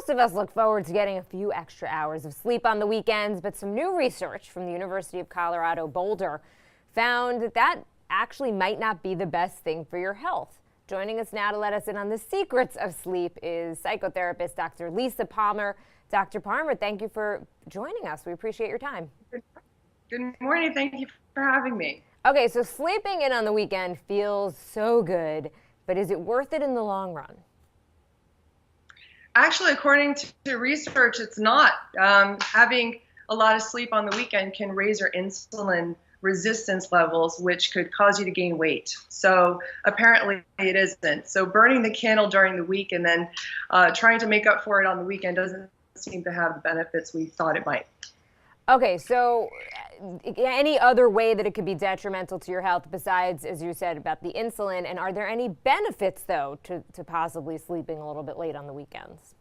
Most of us look forward to getting a few extra hours of sleep on the weekends, but some new research from the University of Colorado Boulder found that actually might not be the best thing for your health. Joining us now to let us in on the secrets of sleep is psychotherapist Dr. Lisa Palmer. Dr. Palmer, thank you for joining us. We appreciate your time. Good morning. Thank you for having me. Okay, so sleeping in on the weekend feels so good, but is it worth it in the long run? Actually, according to research, it's not. Having a lot of sleep on the weekend can raise your insulin resistance levels, which could cause you to gain weight. So apparently it isn't. So burning the candle during the week and then trying to make up for it on the weekend doesn't seem to have the benefits we thought it might. Okay, so any other way that it could be detrimental to your health besides, as you said, about the insulin? And are there any benefits, though, to possibly sleeping a little bit late on the weekends?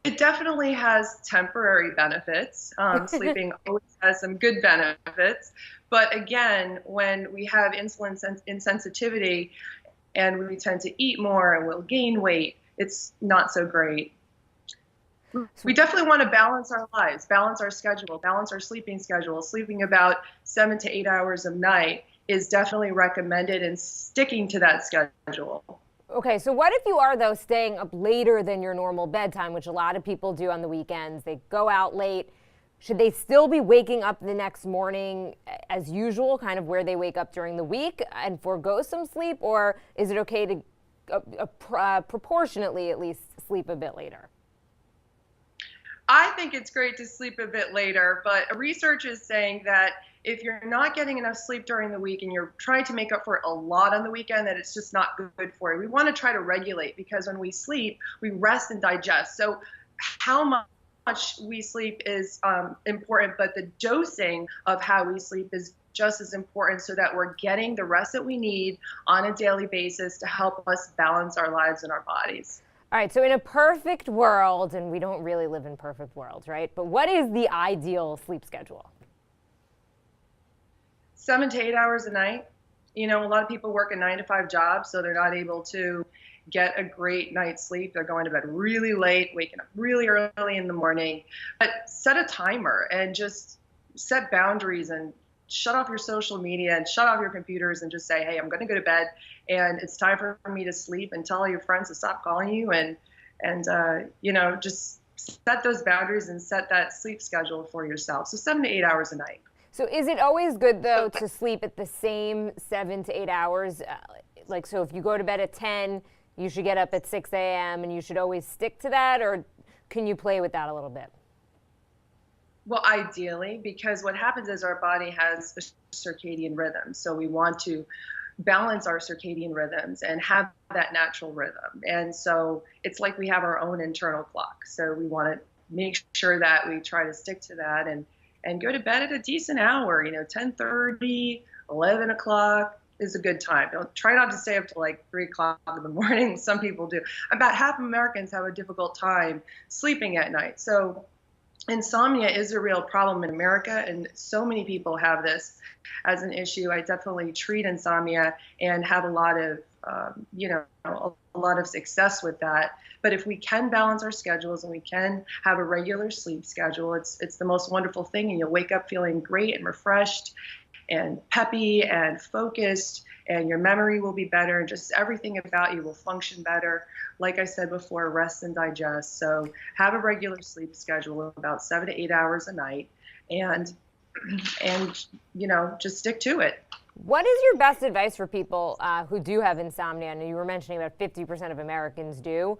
It definitely has temporary benefits. Sleeping always has some good benefits. But again, when we have insulin insensitivity and we tend to eat more and we'll gain weight, it's not so great. We definitely want to balance our lives, balance our schedule, balance our sleeping schedule. Sleeping about 7 to 8 hours a night is definitely recommended, and sticking to that schedule. Okay, so what if you are, though, staying up later than your normal bedtime, which a lot of people do on the weekends? They go out late. Should they still be waking up the next morning as usual, kind of where they wake up during the week, and forego some sleep? Or is it okay to proportionately at least sleep a bit later? I think it's great to sleep a bit later, but research is saying that if you're not getting enough sleep during the week and you're trying to make up for it a lot on the weekend, that it's just not good for you. We want to try to regulate, because when we sleep, we rest and digest. So how much we sleep is important, but the dosing of how we sleep is just as important, so that we're getting the rest that we need on a daily basis to help us balance our lives and our bodies. All right, so in a perfect world, and we don't really live in perfect worlds, right? But what is the ideal sleep schedule? 7 to 8 hours a night. You know, a lot of people work a 9 to 5 job, so they're not able to get a great night's sleep. They're going to bed really late, waking up really early in the morning. But set a timer and just set boundaries and shut off your social media and shut off your computers and just say, hey, I'm going to go to bed and it's time for me to sleep, and tell all your friends to stop calling you, and you know, just set those boundaries and set that sleep schedule for yourself. So 7 to 8 hours a night. So is it always good, though, to sleep at the same 7 to 8 hours? Like, so if you go to bed at 10, you should get up at 6 a.m. and you should always stick to that, or can you play with that a little bit? Well, ideally, because what happens is our body has a circadian rhythm. So we want to balance our circadian rhythms and have that natural rhythm. And so it's like we have our own internal clock. So we want to make sure that we try to stick to that and go to bed at a decent hour. You know, 10:30, 11 o'clock is a good time. Don't try not to stay up till like 3 o'clock in the morning. Some people do. About half of Americans have a difficult time sleeping at night. So insomnia is a real problem in America, and so many people have this as an issue. I definitely treat insomnia and have a lot of, a lot of success with that. But if we can balance our schedules and we can have a regular sleep schedule, it's the most wonderful thing, and you'll wake up feeling great and refreshed and peppy and focused, and your memory will be better, and just everything about you will function better. Like I said before, rest and digest. So have a regular sleep schedule, about 7 to 8 hours a night, and you know, just stick to it. What is your best advice for people who do have insomnia? And you were mentioning about 50% of Americans do.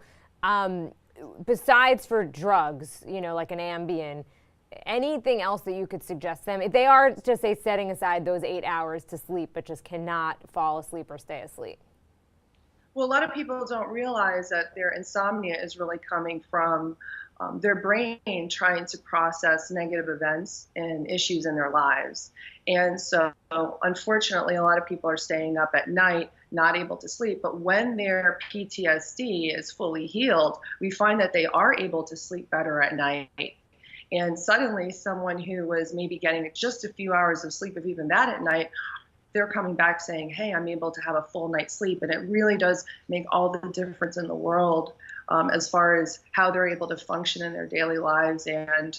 Besides for drugs, you know, like an Ambien, anything else that you could suggest them if they are, just say, setting aside those 8 hours to sleep but just cannot fall asleep or stay asleep? Well, a lot of people don't realize that their insomnia is really coming from their brain trying to process negative events and issues in their lives. And so, unfortunately, a lot of people are staying up at night, not able to sleep. But when their PTSD is fully healed, we find that they are able to sleep better at night. And suddenly, someone who was maybe getting just a few hours of sleep, if even that at night, they're coming back saying, hey, I'm able to have a full night's sleep. And it really does make all the difference in the world as far as how they're able to function in their daily lives and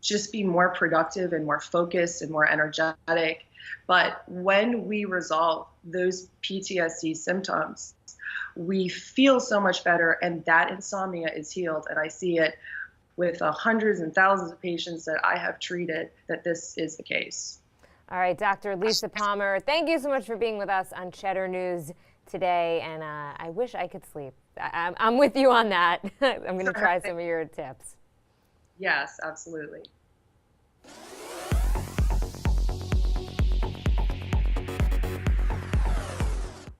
just be more productive and more focused and more energetic. But when we resolve those PTSD symptoms, we feel so much better, and that insomnia is healed. And I see it with hundreds and thousands of patients that I have treated that this is the case. All right, Dr. Lisa Palmer, thank you so much for being with us on Cheddar News today. And I wish I could sleep. I'm with you on that. I'm going to try some of your tips. Yes, absolutely.